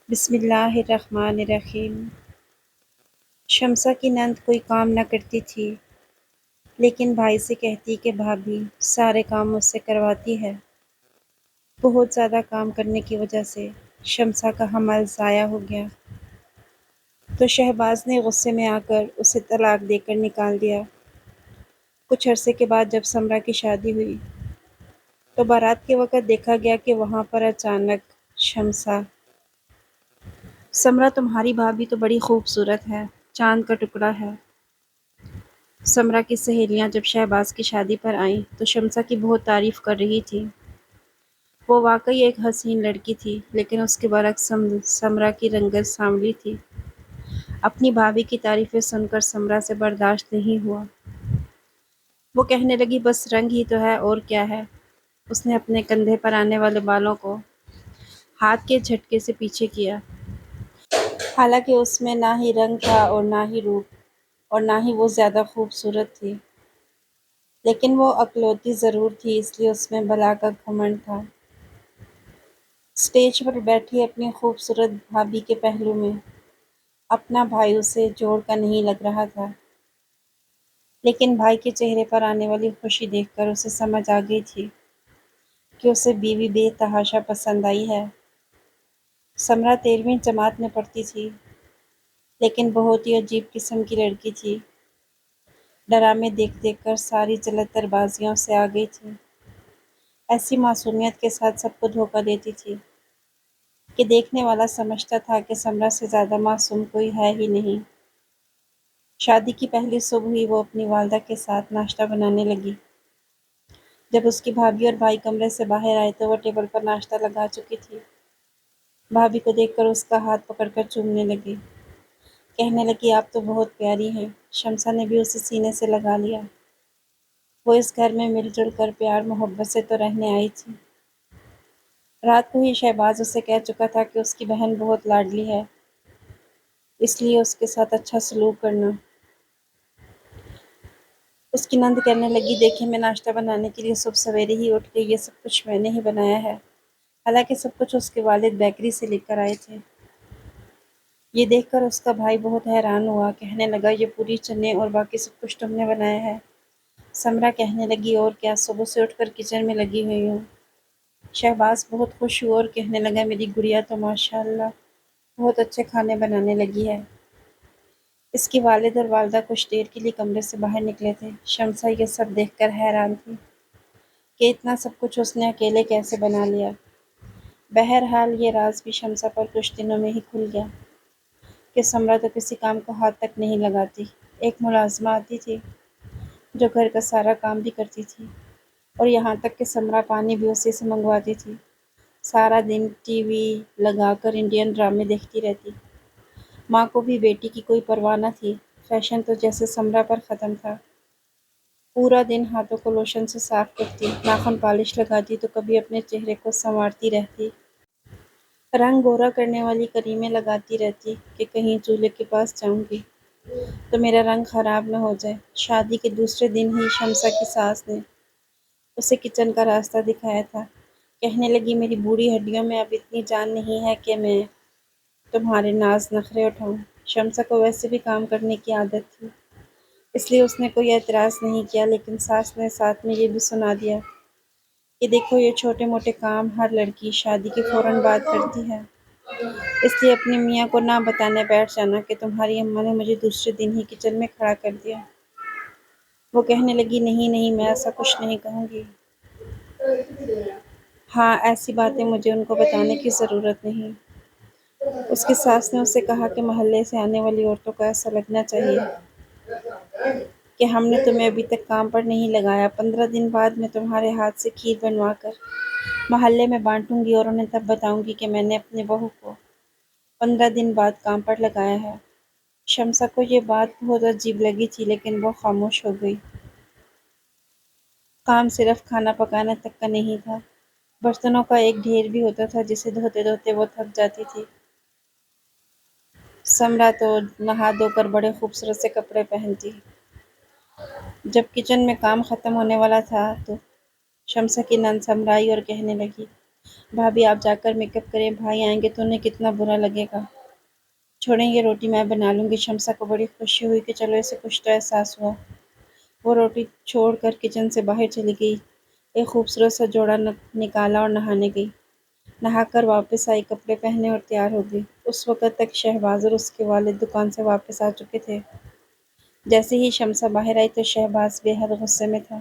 بسم اللہ الرحمن الرحیم۔ شمسہ کی نند کوئی کام نہ کرتی تھی، لیکن بھائی سے کہتی کہ بھابھی سارے کام مجھ سے کرواتی ہے۔ بہت زیادہ کام کرنے کی وجہ سے شمسہ کا حمل ضائع ہو گیا، تو شہباز نے غصے میں آ کر اسے طلاق دے کر نکال دیا۔ کچھ عرصے کے بعد جب سمرہ کی شادی ہوئی تو بارات کے وقت دیکھا گیا کہ وہاں پر اچانک شمسہ: سمرہ تمہاری بھابھی تو بڑی خوبصورت ہے، چاند کا ٹکڑا ہے۔ سمرہ کی سہیلیاں جب شہباز کی شادی پر آئیں تو شمسہ کی بہت تعریف کر رہی تھی۔ وہ واقعی ایک حسین لڑکی تھی، لیکن اس کے برعکس سمرہ کی رنگت سانولی تھی۔ اپنی بھابھی کی تعریفیں سن کر سمرہ سے برداشت نہیں ہوا۔ وہ کہنے لگی بس رنگ ہی تو ہے اور کیا ہے۔ اس نے اپنے کندھے پر آنے والے بالوں کو ہاتھ کے جھٹکے سے پیچھے کیا۔ حالانکہ اس میں نہ ہی رنگ تھا اور نہ ہی روپ، اور نہ ہی وہ زیادہ خوبصورت تھی، لیکن وہ اکلوتی ضرور تھی، اس لیے اس میں بلا کا گھمنڈ تھا۔ اسٹیج پر بیٹھی اپنی خوبصورت بھابھی کے پہلو میں اپنا بھائی اسے جوڑ کا نہیں لگ رہا تھا، لیکن بھائی کے چہرے پر آنے والی خوشی دیکھ کر اسے سمجھ آ گئی تھی کہ اسے بیوی بے تحاشا پسند آئی ہے۔ سمرہ 13ویں جماعت میں پڑھتی تھی، لیکن بہت ہی عجیب قسم کی لڑکی تھی۔ ڈرامے دیکھ دیکھ کر ساری جلتر بازیوں سے آ گئی تھی۔ ایسی معصومیت کے ساتھ سب کو دھوکہ دیتی تھی کہ دیکھنے والا سمجھتا تھا کہ سمرہ سے زیادہ معصوم کوئی ہے ہی نہیں۔ شادی کی پہلی صبح ہی وہ اپنی والدہ کے ساتھ ناشتہ بنانے لگی۔ جب اس کی بھابھی اور بھائی کمرے سے باہر آئے تو وہ ٹیبل پر ناشتہ لگا چکی تھی۔ بھابھی کو دیکھ کر اس کا ہاتھ پکڑ کر چومنے لگی۔ کہنے لگی آپ تو بہت پیاری ہیں۔ شمسہ نے بھی اسے سینے سے لگا لیا۔ وہ اس گھر میں مل جل کر پیار محبت سے تو رہنے آئی تھی۔ رات کو ہی شہباز اسے کہہ چکا تھا کہ اس کی بہن بہت لاڈلی ہے، اس لیے اس کے ساتھ اچھا سلوک کرنا۔ اس کی نند کہنے لگی دیکھیں میں ناشتہ بنانے کے لیے صبح سویرے ہی اٹھ گئی، یہ سب کچھ میں نے ہی بنایا ہے، حالانکہ سب کچھ اس کے والد بیکری سے لے کر آئے تھے۔ یہ دیکھ کر اس کا بھائی بہت حیران ہوا، کہنے لگا یہ پوری چنے اور باقی سب کچھ تم نے بنایا ہے؟ سمرہ کہنے لگی اور کیا، صبح سے اٹھ کر کچن میں لگی ہوئی ہوں۔ شہباز بہت خوش ہوا اور کہنے لگا میری گڑیا تو ماشاءاللہ بہت اچھے کھانے بنانے لگی ہے۔ اس کی والد اور والدہ کچھ دیر کے لیے کمرے سے باہر نکلے تھے۔ شمسہ یہ سب دیکھ کر حیران تھی کہ اتنا سب کچھ اس نے اکیلے کیسے بنا لیا۔ بہرحال یہ راز بھی شمسہ پر کچھ دنوں میں ہی کھل گیا کہ سمرہ تو کسی کام کو ہاتھ تک نہیں لگاتی۔ ایک ملازمہ آتی تھی جو گھر کا سارا کام بھی کرتی تھی، اور یہاں تک کہ سمرہ پانی بھی اسی سے منگواتی تھی۔ سارا دن ٹی وی لگا کر انڈین ڈرامے دیکھتی رہتی۔ ماں کو بھی بیٹی کی کوئی پرواہ نہ تھی۔ فیشن تو جیسے سمرہ پر ختم تھا۔ پورا دن ہاتھوں کو لوشن سے صاف کرتی، ناخن پالش لگاتی تو کبھی اپنے چہرے کو سنوارتی رہتی، رنگ گورا کرنے والی کریمیں لگاتی رہتی کہ کہیں چولہے کے پاس جاؤں گی تو میرا رنگ خراب نہ ہو جائے۔ شادی کے دوسرے دن ہی شمسہ کی ساس نے اسے کچن کا راستہ دکھایا تھا۔ کہنے لگی میری بوڑھی ہڈیوں میں اب اتنی جان نہیں ہے کہ میں تمہارے ناز نخرے اٹھاؤں۔ شمسہ کو ویسے بھی کام کرنے کی عادت تھی، اس لیے اس نے کوئی اعتراض نہیں کیا، لیکن ساس نے ساتھ میں یہ بھی سنا دیا کہ دیکھو یہ چھوٹے موٹے کام ہر لڑکی شادی کے فوراً بعد کرتی ہے، اس لیے اپنی میاں کو نہ بتانے بیٹھ جانا کہ تمہاری اماں نے مجھے دوسرے دن ہی کچن میں کھڑا کر دیا۔ وہ کہنے لگی نہیں نہیں میں ایسا کچھ نہیں کہوں گی۔ ہاں ایسی باتیں مجھے ان کو بتانے کی ضرورت نہیں۔ اس کی ساس نے اسے کہا کہ محلے سے آنے والی عورتوں کو ایسا لگنا چاہیے کہ ہم نے تمہیں ابھی تک کام پر نہیں لگایا، 15 دن بعد میں تمہارے ہاتھ سے کھیر بنوا کر محلے میں بانٹوں گی اور انہیں تب بتاؤں گی کہ میں نے اپنے بہو کو 15 دن بعد کام پر لگایا ہے۔ شمسہ کو یہ بات بہت عجیب لگی تھی، لیکن وہ خاموش ہو گئی۔ کام صرف کھانا پکانے تک کا نہیں تھا، برتنوں کا ایک ڈھیر بھی ہوتا تھا جسے دھوتے دھوتے وہ تھک جاتی تھی۔ سمرہ تو نہا دھو کر بڑے خوبصورت سے کپڑے پہنتی۔ جب کچن میں کام ختم ہونے والا تھا تو شمسہ کی نند سمرہ آئی اور کہنے لگی بھابھی آپ جا کر میک اپ کریں، بھائی آئیں گے تو انہیں کتنا برا لگے گا۔ چھوڑیں، یہ روٹی میں بنا لوں گی۔ شمسا کو بڑی خوشی ہوئی کہ چلو اسے کچھ تو احساس ہوا۔ وہ روٹی چھوڑ کر کچن سے باہر چلی گئی، ایک خوبصورت سا جوڑا نکالا اور نہانے گئی۔ نہا کر واپس آئی، کپڑے پہنے اور تیار ہو گئی۔ اس وقت تک شہباز اور اس کے والد دکان سے واپس آ چکے تھے۔ جیسے ہی شمسا باہر آئی تو شہباز بے حد غصے میں تھا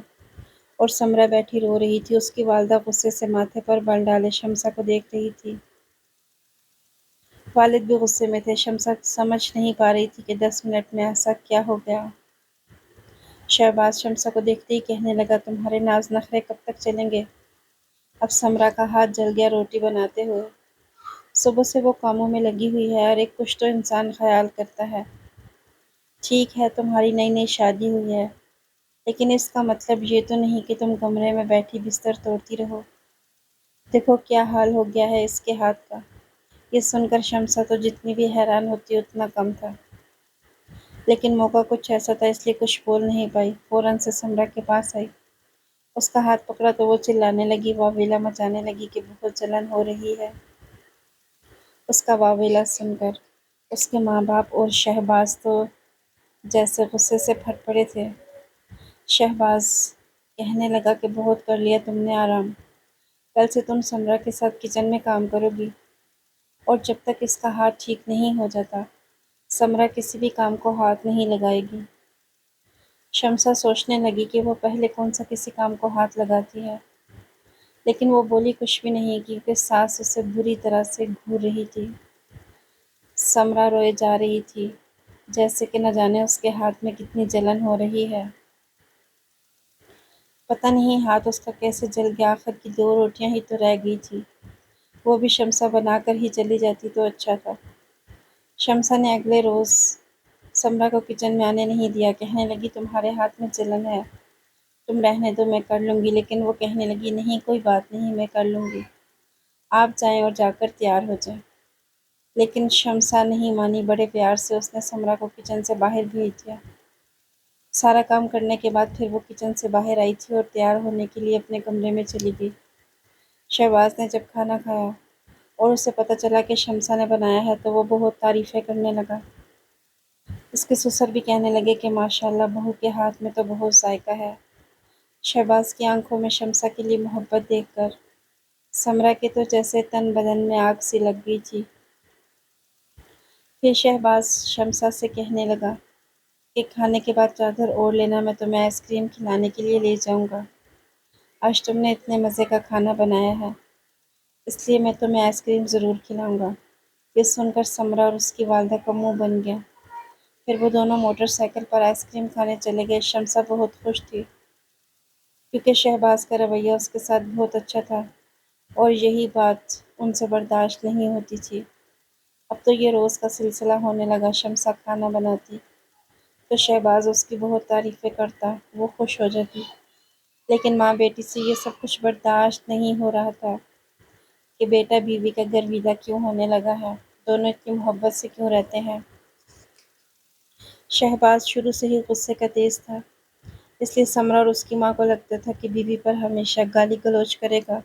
اور سمرہ بیٹھی رو رہی تھی۔ اس کی والدہ غصے سے ماتھے پر بل ڈالے شمسا کو دیکھ رہی تھی۔ والد بھی غصے میں تھے۔ شمسا سمجھ نہیں پا رہی تھی کہ 10 منٹ میں ایسا کیا ہو گیا۔ شہباز شمسا کو دیکھتے ہی کہنے لگا، تمہارے ناز نخرے کب تک چلیں گے؟ اب سمرہ کا ہاتھ جل گیا روٹی بناتے ہوئے۔ صبح سے وہ کاموں میں لگی ہوئی ہے اور ایک کچھ تو انسان خیال کرتا ہے۔ ٹھیک ہے تمہاری نئی نئی شادی ہوئی ہے، لیکن اس کا مطلب یہ تو نہیں کہ تم کمرے میں بیٹھی بستر توڑتی رہو۔ دیکھو کیا حال ہو گیا ہے اس کے ہاتھ کا۔ یہ سن کر شمسا تو جتنی بھی حیران ہوتی اتنا کم تھا، لیکن موقع کچھ ایسا تھا اس لیے کچھ بول نہیں پائی۔ فوراً سے سمرہ کے پاس آئی، اس کا ہاتھ پکڑا تو وہ چلانے لگی، واویلا مچانے لگی کہ بہت جلن ہو رہی ہے۔ اس کا واویلا سن کر اس کے ماں باپ اور شہباز تو جیسے غصے سے پھٹ پڑے تھے۔ شہباز کہنے لگا کہ بہت کر لیا تم نے آرام، کل سے تم سمرہ کے ساتھ کچن میں کام کرو گی، اور جب تک اس کا ہاتھ ٹھیک نہیں ہو جاتا سمرہ کسی بھی کام کو ہاتھ نہیں لگائے گی۔ شمسا سوچنے لگی کہ وہ پہلے کون سا کسی کام کو ہاتھ لگاتی ہے، لیکن وہ بولی کچھ بھی نہیں کیونکہ ساس اسے بری طرح سے گھور رہی تھی۔ سمرہ روئے جا رہی تھی، جیسے کہ نہ جانے اس کے ہاتھ میں کتنی جلن ہو رہی ہے۔ پتہ نہیں ہاتھ اس کا کیسے جل گیا، آخر کی 2 روٹیاں ہی تو رہ گئی تھی، وہ بھی شمسا بنا کر ہی چلی جاتی تو اچھا تھا۔ شمسا نے اگلے روز سمرہ کو کچن میں آنے نہیں دیا، کہنے لگی تمہارے ہاتھ میں جلن ہے، تم رہنے دو میں کر لوں گی، لیکن وہ کہنے لگی نہیں کوئی بات نہیں میں کر لوں گی، آپ جائیں اور جا کر تیار ہو جائیں۔ لیکن شمسا نہیں مانی، بڑے پیار سے اس نے سمرہ کو کچن سے باہر بھیج دیا۔ سارا کام کرنے کے بعد پھر وہ کچن سے باہر آئی تھی اور تیار ہونے کے لیے اپنے کمرے میں چلی گئی۔ شہباز نے جب کھانا کھایا اور اسے پتہ چلا کہ شمسا نے بنایا ہے تو وہ بہت تعریفیں کرنے لگا۔ اس کے سسر بھی کہنے لگے کہ ماشاءاللہ بہو کے ہاتھ میں تو بہت ذائقہ ہے۔ شہباز کی آنکھوں میں شمسا کے لیے محبت دیکھ کر سمرہ کے تو جیسے تن بدن میں آگ سی لگ گئی تھی۔ پھر شہباز شمسا سے کہنے لگا کہ کھانے کے بعد چادر اوڑھ لینا، میں تمہیں آئس کریم کھلانے کے لیے لے جاؤں گا۔ آج تم نے اتنے مزے کا کھانا بنایا ہے، اس لیے میں تمہیں آئس کریم ضرور کھلاؤں گا۔ یہ سن کر سمرہ اور اس کی والدہ کا منہ بن گیا۔ پھر وہ دونوں موٹر سائیکل پر آئس کریم کھانے چلے گئے۔ شمسا بہت خوش تھی کیونکہ شہباز کا رویہ اس کے ساتھ بہت اچھا تھا اور یہی بات ان سے برداشت نہیں ہوتی تھی۔ اب تو یہ روز کا سلسلہ ہونے لگا، شمسا کھانا بناتی تو شہباز اس کی بہت تعریفیں کرتا، وہ خوش ہو جاتی، لیکن ماں بیٹی سے یہ سب کچھ برداشت نہیں ہو رہا تھا کہ بیٹا بیوی کا گرویدہ کیوں ہونے لگا ہے، دونوں اتنی محبت سے کیوں رہتے ہیں۔ شہباز شروع سے ہی غصے کا تیز تھا، اس لیے سمرہ اور اس کی ماں کو لگتا تھا کہ بیوی پر ہمیشہ گالی گلوچ کرے گا،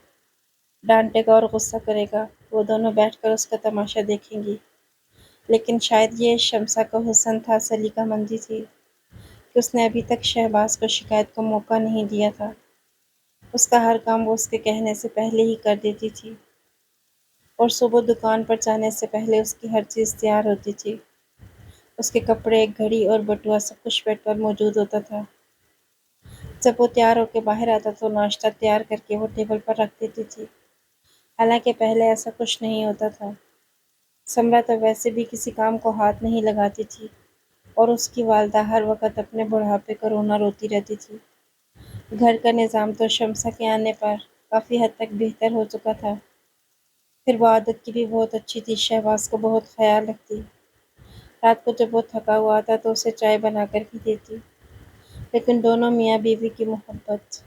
ڈانٹے گا اور غصہ کرے گا، وہ دونوں بیٹھ کر اس کا تماشا دیکھیں گی۔ لیکن شاید یہ شمسا کا حسن تھا، سلیقہ مندی تھی کہ اس نے ابھی تک شہباز کو شکایت کا موقع نہیں دیا تھا۔ اس کا ہر کام وہ اس کے کہنے سے پہلے ہی کر دیتی تھی، اور صبح دکان پر جانے سے پہلے اس کی ہر چیز تیار ہوتی تھی۔ اس کے کپڑے، گھڑی اور بٹوا سب کچھ بیڈ پر موجود ہوتا تھا۔ جب وہ تیار ہو کے باہر آتا تو ناشتہ تیار کر کے وہ ٹیبل پر رکھ دیتی تھی، حالانکہ پہلے ایسا کچھ نہیں ہوتا تھا۔ سمرہ تو ویسے بھی کسی کام کو ہاتھ نہیں لگاتی تھی اور اس کی والدہ ہر وقت اپنے بڑھاپے کا رونا روتی رہتی تھی۔ گھر کا نظام تو شمسا کے آنے پر کافی حد تک بہتر ہو چکا تھا۔ پھر وہ عادت کی بھی بہت اچھی تھی، شہباز کو بہت خیال رکھتی، رات کو جب وہ تھکا ہوا آتا تو اسے چائے بنا کر بھی دیتی۔ لیکن دونوں میاں بیوی کی محبت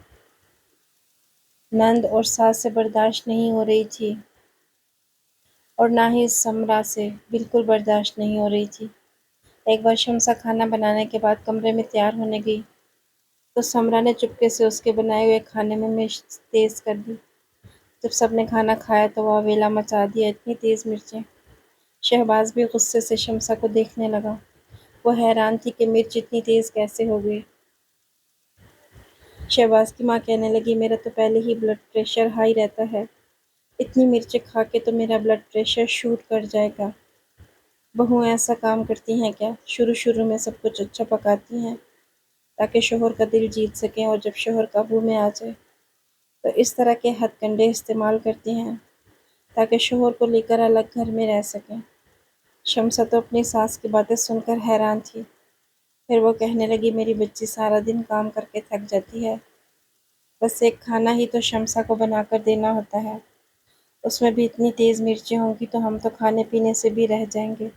نند اور ساس سے برداشت نہیں ہو رہی تھی، اور نہ ہی سمرہ سے بالکل برداشت نہیں ہو رہی تھی۔ ایک بار شمسا کھانا بنانے کے بعد کمرے میں تیار ہونے گئی تو سمرہ نے چپکے سے اس کے بنائے ہوئے کھانے میں مرچ تیز کر دی، جب سب نے کھانا کھایا تو وہ ویلا مچا دیا، اتنی تیز مرچیں۔ شہباز بھی غصے سے شمسا کو دیکھنے لگا۔ وہ حیران تھی کہ مرچ اتنی تیز کیسے ہو گئی۔ شہباز کی ماں کہنے لگی، میرا تو پہلے ہی بلڈ پریشر ہائی رہتا ہے، اتنی مرچیں کھا کے تو میرا بلڈ پریشر شوٹ کر جائے گا۔ بہویں ایسا کام کرتی ہیں کیا؟ شروع میں سب کچھ اچھا پکاتی ہیں تاکہ شوہر کا دل جیت سکیں، اور جب شوہر قابو میں آ جائے تو اس طرح کے ہتھ کنڈے استعمال کرتی ہیں تاکہ شوہر کو لے کر الگ گھر میں رہ سکیں۔ شمسا تو اپنی ساس کی باتیں سن کر حیران تھی۔ پھر وہ کہنے لگی، میری بچی سارا دن کام کر کے تھک جاتی ہے، بس ایک کھانا ہی تو شمسا کو بنا کر دینا ہوتا ہے، اس میں بھی اتنی تیز مرچیں ہوں گی تو ہم تو کھانے پینے سے بھی رہ جائیں گے۔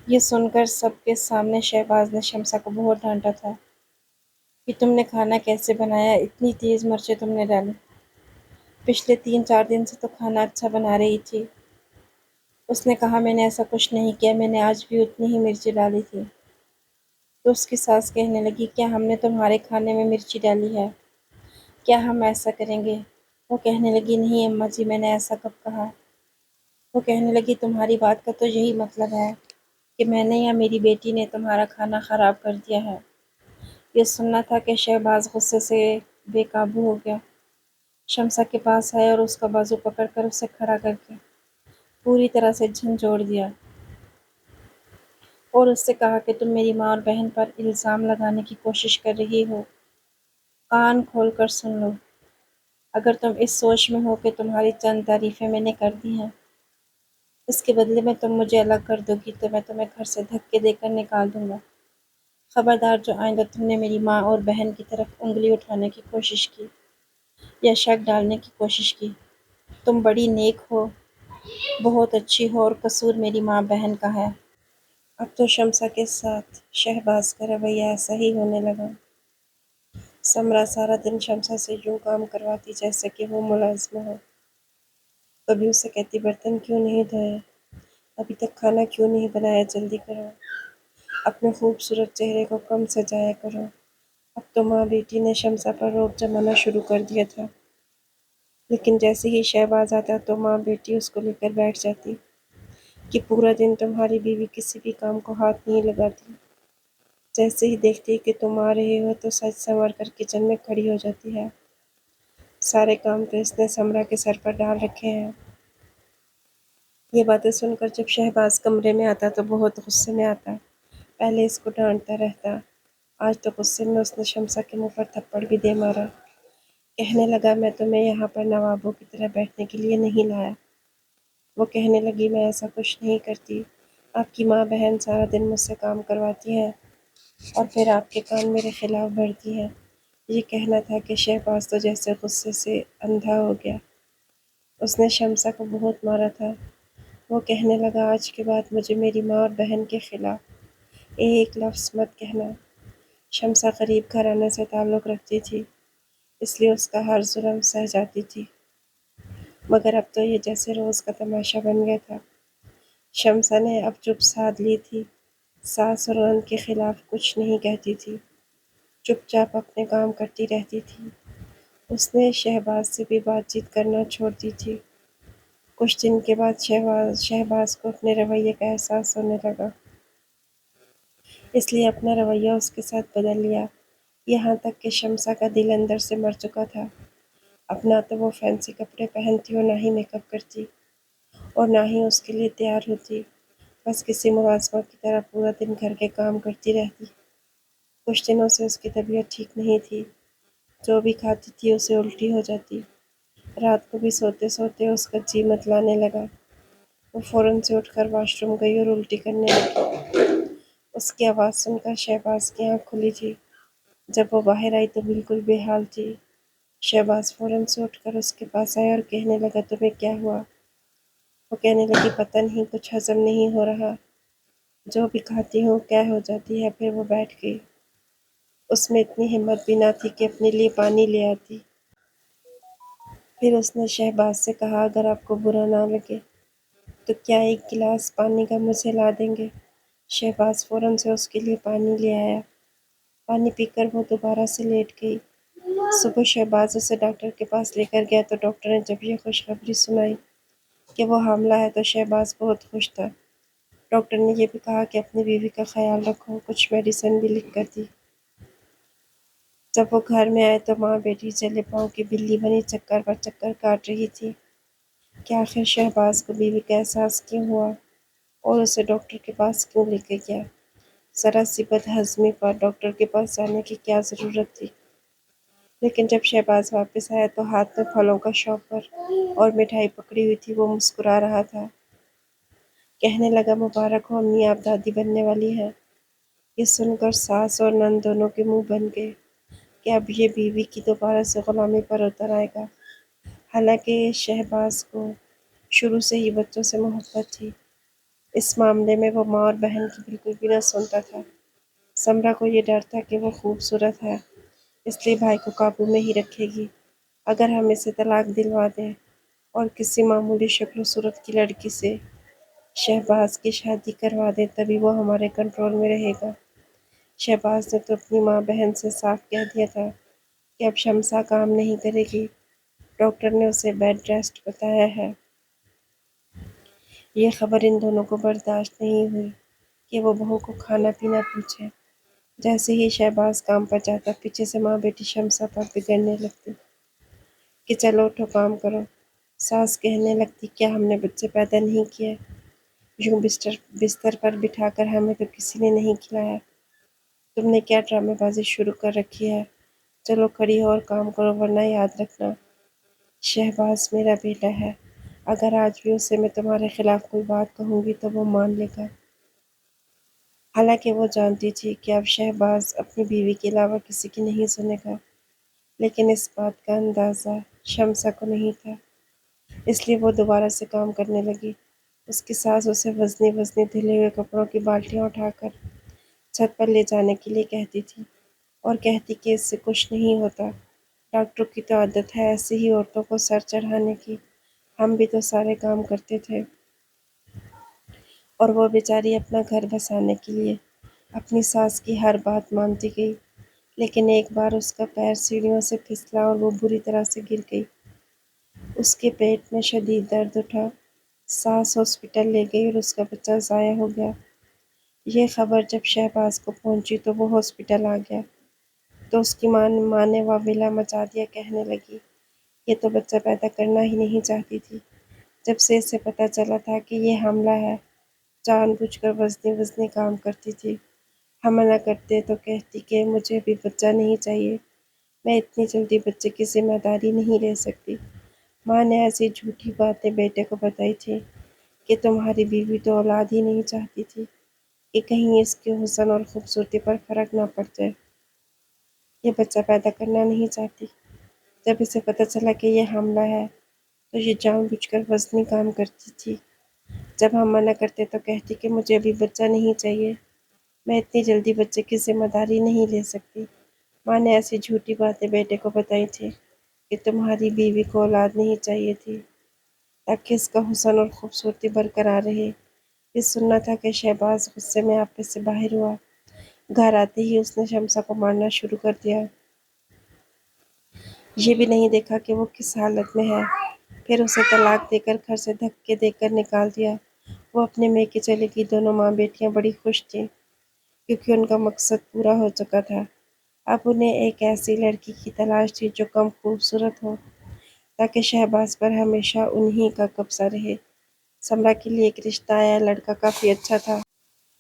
یہ سن کر سب کے سامنے شہباز نے شمسا کو بہت ڈانٹا تھا کہ تم نے کھانا کیسے بنایا، اتنی تیز مرچیں تم نے ڈالی، پچھلے 3-4 دن سے تو کھانا اچھا بنا رہی تھی۔ اس نے کہا، میں نے ایسا کچھ نہیں کیا، میں نے آج بھی اتنی ہی مرچی ڈالی تھی۔ تو اس کی ساس کہنے لگی، کیا ہم نے تمہارے کھانے میں مرچی ڈالی ہے؟ کیا ہم ایسا کریں گے؟ وہ کہنے لگی، نہیں اماں جی، میں نے ایسا کب کہا؟ وہ کہنے لگی، تمہاری بات کا تو یہی مطلب ہے کہ میں نے یا میری بیٹی نے تمہارا کھانا خراب کر دیا ہے۔ یہ سننا تھا کہ شہباز غصے سے بے قابو ہو گیا، شمسا کے پاس آیا اور اس کا بازو پکڑ کر اسے کھڑا کر کے پوری طرح سے جھنجھوڑ دیا اور اس سے کہا کہ تم میری ماں اور بہن پر الزام لگانے کی کوشش کر رہی ہو۔ کان کھول کر سن لو، اگر تم اس سوچ میں ہو کہ تمہاری چند تعریفیں میں نے کر دی ہیں، اس کے بدلے میں تم مجھے الگ کر دو گی تو میں تمہیں گھر سے دھکے دے کر نکال دوں گا۔ خبردار، جو آئندہ تم نے میری ماں اور بہن کی طرف انگلی اٹھانے کی کوشش کی یا شک ڈالنے کی کوشش کی، تم بڑی نیک ہو، بہت اچھی ہو، اور قصور میری ماں بہن کا ہے۔ اب تو شمسا کے ساتھ شہباز کا رویہ ایسا ہی ہونے لگا۔ سمرا سارا دن شمسا سے یوں کام کرواتی جیسے کہ وہ ملازمہ ہو۔ کبھی اسے کہتی، برتن کیوں نہیں دھوئے؟ ابھی تک کھانا کیوں نہیں بنایا؟ جلدی کرو، اپنے خوبصورت چہرے کو کم سجایا کرو۔ اب تو ماں بیٹی نے شمسا پر روب جمانا شروع کر دیا تھا، لیکن جیسے ہی شہباز آتا تو ماں بیٹی اس کو لے کر بیٹھ جاتی کہ پورا دن تمہاری بیوی کسی بھی کام کو ہاتھ نہیں لگاتی، جیسے ہی دیکھتی کہ تم آ رہے ہو تو سج سنور کر کچن میں کھڑی ہو جاتی ہے۔ سارے کام تو اس نے سمرا کے سر پر ڈال رکھے ہیں۔ یہ باتیں سن کر جب شہباز کمرے میں آتا تو بہت غصے میں آتا، پہلے اس کو ڈانٹتا رہتا، آج تو غصے میں اس نے شمسا کے منہ پر تھپڑ بھی دے مارا۔ کہنے لگا، میں تمہیں یہاں پر نوابوں کی طرح بیٹھنے کے لیے نہیں لایا۔ وہ کہنے لگی، میں ایسا کچھ نہیں کرتی، آپ کی ماں بہن سارا دن مجھ سے کام کرواتی ہیں اور پھر آپ کے کان میرے خلاف بھرتی ہیں۔ یہ کہنا تھا کہ شہباز تو جیسے غصے سے اندھا ہو گیا۔ اس نے شمسا کو بہت مارا تھا۔ وہ کہنے لگا، آج کے بعد مجھے میری ماں اور بہن کے خلاف ایک لفظ مت کہنا۔ شمسا غریب گھرانے سے تعلق رکھتی تھی، اس لیے اس کا ہر ظلم سہ جاتی تھی، مگر اب تو یہ جیسے روز کا تماشا بن گیا تھا۔ شمسا نے اب چپ سادھ لی تھی، ساس اور نند کے خلاف کچھ نہیں کہتی تھی، چپ چاپ اپنے کام کرتی رہتی تھی۔ اس نے شہباز سے بھی بات چیت کرنا چھوڑ دی تھی۔ کچھ دن کے بعد شہباز کو اپنے رویے کا احساس ہونے لگا، اس لیے اپنا رویہ اس کے ساتھ بدل لیا، یہاں تک کہ شمسا کا دل اندر سے مر چکا تھا۔ اب نہ تو وہ فینسی کپڑے پہنتی اور نہ ہی میک اپ کرتی اور نہ ہی اس کے لیے تیار ہوتی، بس کسی ملازمہ کی طرح پورا دن گھر کے کام کرتی رہتی۔ کچھ دنوں سے اس کی طبیعت ٹھیک نہیں تھی، جو بھی کھاتی تھی اسے الٹی ہو جاتی، رات کو بھی سوتے سوتے اس کا جی متلانے لگا۔ وہ فوراً سے اٹھ کر واش روم گئی اور الٹی کرنے لگی۔ اس کی آواز سن کر شہباز کی آنکھ کھلی تھی۔ جب وہ باہر آئی تو بالکل بے حال تھی۔ شہباز فوراً سے اٹھ کر اس کے پاس آیا اور کہنے لگا، تمہیں کیا ہوا؟ وہ کہنے لگی، پتہ نہیں، کچھ ہضم نہیں ہو رہا، جو بھی کھاتی ہوں قے ہو جاتی ہے۔ پھر وہ بیٹھ گئی۔ اس میں اتنی ہمت بھی نہ تھی کہ اپنے لیے پانی لے آتی۔ پھر اس نے شہباز سے کہا، اگر آپ کو برا نہ لگے تو کیا ایک گلاس پانی کا مجھے لا دیں گے؟ شہباز فوراً سے اس کے لیے پانی لے آیا۔ پانی پی کر وہ دوبارہ سے لیٹ گئی۔ صبح شہباز اسے ڈاکٹر کے پاس لے کر گیا تو ڈاکٹر نے جب یہ خوشخبری سنائی کہ وہ حاملہ ہے تو شہباز بہت خوش تھا۔ ڈاکٹر نے یہ بھی کہا کہ اپنی بیوی کا خیال رکھو، کچھ میڈیسن بھی لکھ کر دی۔ جب وہ گھر میں آئے تو ماں بیٹی چلے پاؤں کی بلی بنی چکر پر چکر کاٹ رہی تھی کہ آخر شہباز کو بیوی کا احساس کیوں ہوا اور اسے ڈاکٹر کے پاس کیوں لے کے گیا۔ ذرا سی بدہضمی پر ڈاکٹر کے پاس جانے کی کیا ضرورت تھی؟ لیکن جب شہباز واپس آیا تو ہاتھ میں پھلوں کا شاپر اور مٹھائی پکڑی ہوئی تھی۔ وہ مسکرا رہا تھا، کہنے لگا مبارک ہو امی، آپ دادی بننے والی ہیں۔ یہ سن کر ساس اور نند دونوں کے منہ بن گئے کہ اب یہ بیوی کی دوبارہ سے غلامی پر اتر آئے گا۔ حالانکہ شہباز کو شروع سے ہی بچوں سے محبت تھی، اس معاملے میں وہ ماں اور بہن کی بالکل بھی نہ سنتا تھا۔ سمرا کو یہ ڈر تھا کہ وہ خوبصورت ہے، اس لیے بھائی کو قابو میں ہی رکھے گی۔ اگر ہم اسے طلاق دلوا دیں اور کسی معمولی شکل و صورت کی لڑکی سے شہباز کی شادی کروا دیں تبھی وہ ہمارے کنٹرول میں رہے گا۔ شہباز نے تو اپنی ماں بہن سے صاف کہہ دیا تھا کہ اب شمسا کام نہیں کرے گی، ڈاکٹر نے اسے بیڈ ریسٹ بتایا ہے۔ یہ خبر ان دونوں کو برداشت نہیں ہوئی کہ وہ بہو کو کھانا پینا پوچھے۔ جیسے ہی شہباز کام پر جاتا پیچھے سے ماں بیٹی شمسا پر بگڑنے لگتی کہ چلو اٹھو کام کرو۔ ساس کہنے لگتی کیا ہم نے بچے پیدا نہیں کیے؟ یوں بستر پر بٹھا کر ہمیں تو کسی نے نہیں کھلایا۔ تم نے کیا ڈرامے بازی شروع کر رکھی ہے؟ چلو کھڑی ہو اور کام کرو ورنہ یاد رکھنا شہباز میرا بیٹا ہے، اگر آج بھی اسے میں تمہارے خلاف کوئی بات کہوں گی تو وہ مان لے گا۔ حالانکہ وہ جانتی تھی کہ اب شہباز اپنی بیوی کے علاوہ کسی کی نہیں سنے گا، لیکن اس بات کا اندازہ شمسا کو نہیں تھا، اس لیے وہ دوبارہ سے کام کرنے لگی۔ اس کی ساس اسے وزنی وزنی دھلے ہوئے کپڑوں کی بالٹیاں اٹھا کر چھت پر لے جانے کے لیے کہتی تھی اور کہتی کہ اس سے کچھ نہیں ہوتا، ڈاکٹروں کی تو عادت ہے ایسے ہی عورتوں کو سر چڑھانے کی، ہم بھی تو سارے کام کرتے تھے۔ اور وہ بیچاری اپنا گھر بسانے کے لیے اپنی ساس کی ہر بات مانتی گئی، لیکن ایک بار اس کا پیر سیڑھیوں سے پھسلا اور وہ بری طرح سے گر گئی۔ اس کے پیٹ میں شدید درد اٹھا، ساس ہاسپٹل لے گئی اور اس کا بچہ ضائع ہو گیا۔ یہ خبر جب شہباز کو پہنچی تو وہ ہاسپٹل آ گیا تو اس کی ماں نے واویلا مچا دیا، کہنے لگی یہ تو بچہ پیدا کرنا ہی نہیں چاہتی تھی، جب سے اسے پتہ چلا تھا کہ یہ حاملہ ہے جان بوجھ کر وزنی وزنی کام کرتی تھی۔ ہم منع کرتے تو کہتی کہ مجھے بھی بچہ نہیں چاہیے، میں اتنی جلدی بچے کی ذمہ داری نہیں لے سکتی۔ ماں نے ایسی جھوٹی باتیں بیٹے کو بتائی تھی کہ تمہاری بیوی تو اولاد ہی نہیں چاہتی تھی کہ کہیں اس کے حسن اور خوبصورتی پر فرق نہ پڑ جائے، یہ بچہ پیدا کرنا نہیں چاہتی۔ جب اسے پتہ چلا کہ یہ حاملہ ہے تو یہ جان بوجھ کر وزنی کام کرتی تھی، جب ہم منع کرتے تو کہتی کہ مجھے ابھی بچہ نہیں چاہیے، میں اتنی جلدی بچے کی ذمہ داری نہیں لے سکتی۔ ماں نے ایسی جھوٹی باتیں بیٹے کو بتائی تھی کہ تمہاری بیوی کو اولاد نہیں چاہیے تھی تاکہ اس کا حسن اور خوبصورتی برقرار رہے۔ یہ سننا تھا کہ شہباز غصے میں آپے سے باہر ہوا، گھر آتے ہی اس نے شمسا کو مارنا شروع کر دیا۔ یہ بھی نہیں دیکھا کہ وہ کس حالت میں ہے، پھر اسے طلاق دے کر گھر سے دھکے دے کر نکال دیا۔ وہ اپنے میکے چلے گئی۔ دونوں ماں بیٹیاں بڑی خوش تھیں کیونکہ ان کا مقصد پورا ہو چکا تھا۔ اب انہیں ایک ایسی لڑکی کی تلاش تھی جو کم خوبصورت ہو تاکہ شہباز پر ہمیشہ انہی کا قبضہ رہے۔ سمرا کے لیے ایک رشتہ آیا، لڑکا کافی اچھا تھا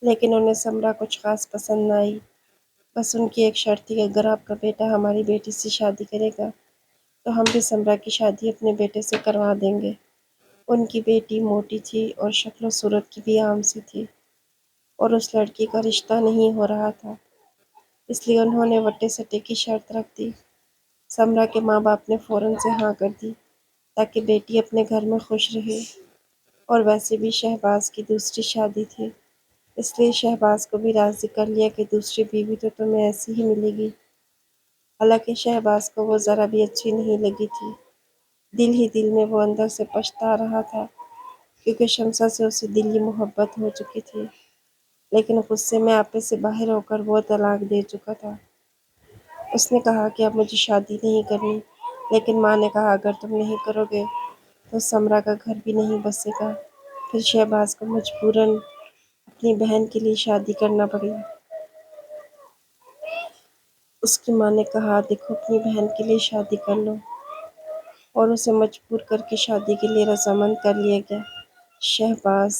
لیکن انہیں سمرا کچھ خاص پسند نہ آئی۔ بس ان کی ایک شرط تھی کہ اگر آپ کا بیٹا ہماری بیٹی سے شادی کرے گا تو ہم بھی سمرا کی شادی اپنے بیٹے سے کروا دیں گے۔ ان کی بیٹی موٹی تھی اور شکل و صورت کی بھی عام سی تھی اور اس لڑکی کا رشتہ نہیں ہو رہا تھا، اس لیے انہوں نے وٹے سٹے کی شرط رکھ دی۔ سمرا کے ماں باپ نے فوراً سے ہاں کر دی تاکہ بیٹی اپنے گھر میں خوش رہے، اور ویسے بھی شہباز کی دوسری شادی تھی، اس لیے شہباز کو بھی راضی کر لیا کہ دوسری بیوی تو تمہیں ایسی ہی ملے گی۔ حالانکہ شہباز کو وہ ذرا بھی اچھی نہیں لگی تھی، دل ہی دل میں وہ اندر سے پچھتا رہا تھا کیونکہ شمسا سے اسے دلی محبت ہو چکی تھی، لیکن غصے میں آپے سے باہر ہو کر وہ طلاق دے چکا تھا۔ اس نے کہا کہ اب مجھے شادی نہیں کرنی، لیکن ماں نے کہا اگر تم نہیں کرو گے تو سمرا کا گھر بھی نہیں بسے گا۔ پھر شہباز کو مجبوراً اپنی بہن کے لیے شادی کرنا پڑی۔ اس کی ماں نے کہا دیکھو اپنی بہن کے لیے شادی کر لو، اور اسے مجبور کر کے شادی کے لیے رضامند کر لیا گیا۔ شہباز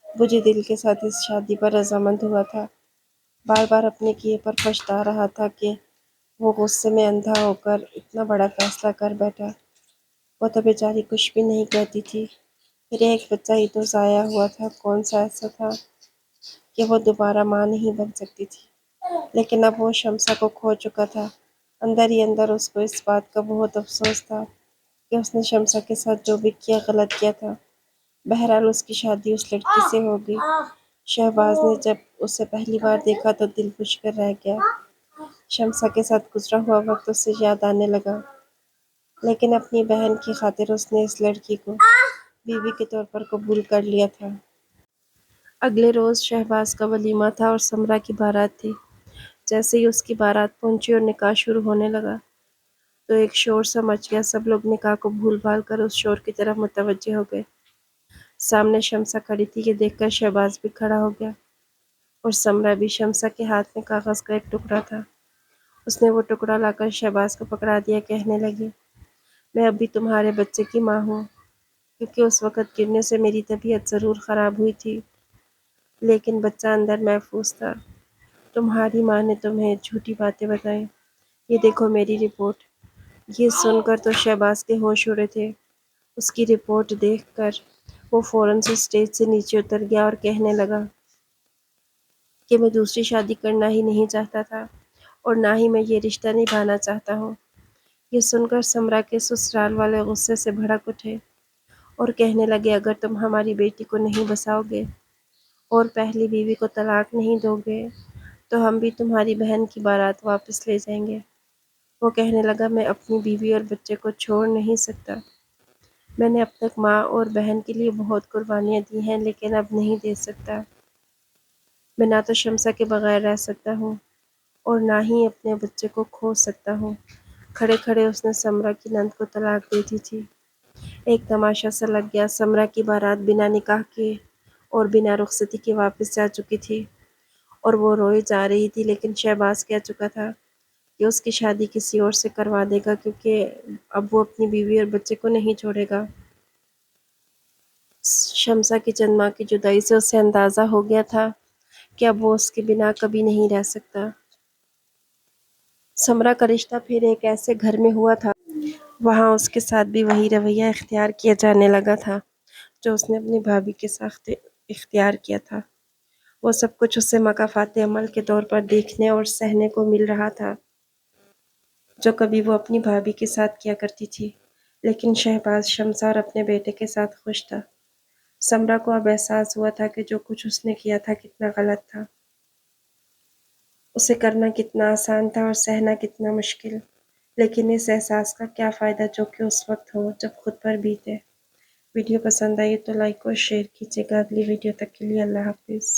بجھے دل کے ساتھ اس شادی پر رضامند ہوا تھا، بار بار اپنے کیے پر پچھتا رہا تھا کہ وہ غصے میں اندھا ہو کر اتنا بڑا فیصلہ کر بیٹھا۔ وہ تو بیچاری کچھ بھی نہیں کہتی تھی۔ پھر ایک بچہ ہی تو ضائع ہوا تھا، کون سا ایسا تھا کہ وہ دوبارہ ماں نہیں بن سکتی تھی؟ لیکن اب وہ شمسا کو کھو چکا تھا۔ اندر ہی اندر اس کو اس بات کا بہت افسوس تھا کہ اس نے شمسا کے ساتھ جو بھی کیا غلط کیا تھا۔ بہرحال اس کی شادی اس لڑکی سے ہو گئی۔ شہباز نے جب اسے پہلی بار دیکھا تو دل بجھ کر رہ گیا۔ شمسا کے ساتھ گزرا ہوا وقت اسے یاد آنے لگا، لیکن اپنی بہن کی خاطر اس نے اس لڑکی کو بیوی کے طور پر قبول کر لیا تھا۔ اگلے روز شہباز کا ولیمہ تھا اور سمرا کی بارات تھی۔ جیسے ہی اس کی بارات پہنچی اور نکاح شروع ہونے لگا تو ایک شور سا مچ گیا۔ سب لوگ نکاح کو بھول بھال کر اس شور کی طرف متوجہ ہو گئے۔ سامنے شمسا کھڑی تھی، یہ دیکھ کر شہباز بھی کھڑا ہو گیا، اور سمرا بھی۔ شمسا کے ہاتھ میں کاغذ کا ایک ٹکڑا تھا۔ اس نے وہ ٹکڑا لا کر شہباز کو پکڑا دیا، کہنے لگی میں اب بھی تمہارے بچے کی ماں ہوں، کیونکہ اس وقت گرنے سے میری طبیعت ضرور خراب ہوئی تھی، لیکن بچہ اندر محفوظ تھا۔ تمہاری ماں نے تمہیں جھوٹی باتیں بتائیں، یہ دیکھو میری رپورٹ۔ یہ سن کر تو شہباز کے ہوش اڑے تھے۔ اس کی رپورٹ دیکھ کر وہ فوراً سے اسٹیج سے نیچے اتر گیا اور کہنے لگا کہ میں دوسری شادی کرنا ہی نہیں چاہتا تھا، اور نہ ہی میں یہ رشتہ نبھانا چاہتا ہوں۔ یہ سن کر سمرا کے سسرال والے غصے سے بھڑک اٹھے اور کہنے لگے اگر تم ہماری بیٹی کو نہیں بساؤ گے اور پہلی بیوی کو طلاق نہیں دو گے تو ہم بھی تمہاری بہن کی بارات واپس لے جائیں گے۔ وہ کہنے لگا میں اپنی بیوی اور بچے کو چھوڑ نہیں سکتا۔ میں نے اب تک ماں اور بہن کے لیے بہت قربانیاں دی ہیں، لیکن اب نہیں دے سکتا۔ میں نہ تو شمسا کے بغیر رہ سکتا ہوں اور نہ ہی اپنے بچے کو کھو سکتا ہوں۔ کھڑے کھڑے اس نے سمرا کی نند کو طلاق دے دی تھی۔ ایک تماشا سا لگ گیا۔ سمرا کی بارات بنا نکاح کے اور بنا رخصتی کے واپس جا چکی تھی، اور وہ روئے جا رہی تھی، لیکن شہباز کہہ چکا تھا کہ اس کی شادی کسی اور سے کروا دے گا، کیونکہ اب وہ اپنی بیوی اور بچے کو نہیں چھوڑے گا۔ شمسا کی چند ماہ کی جدائی سے اسے اندازہ ہو گیا تھا کہ اب وہ اس کے بنا کبھی نہیں رہ سکتا۔ سمرا کا رشتہ پھر ایک ایسے گھر میں ہوا تھا، وہاں اس کے ساتھ بھی وہی رویہ اختیار کیا جانے لگا تھا جو اس نے اپنی بھابھی کے ساتھ اختیار کیا تھا۔ وہ سب کچھ اسے مکافات عمل کے طور پر دیکھنے اور سہنے کو مل رہا تھا جو کبھی وہ اپنی بھابھی کے ساتھ کیا کرتی تھی، لیکن شہباز شمسا اور اپنے بیٹے کے ساتھ خوش تھا۔ سمرا کو اب احساس ہوا تھا کہ جو کچھ اس نے کیا تھا کتنا غلط تھا، اسے کرنا کتنا آسان تھا اور سہنا کتنا مشکل، لیکن اس احساس کا کیا فائدہ جو کہ اس وقت ہو جب خود پر بیتے۔ ویڈیو پسند آئی تو لائک اور شیئر کیجیے گا۔ اگلی ویڈیو تک کے لیے اللہ حافظ۔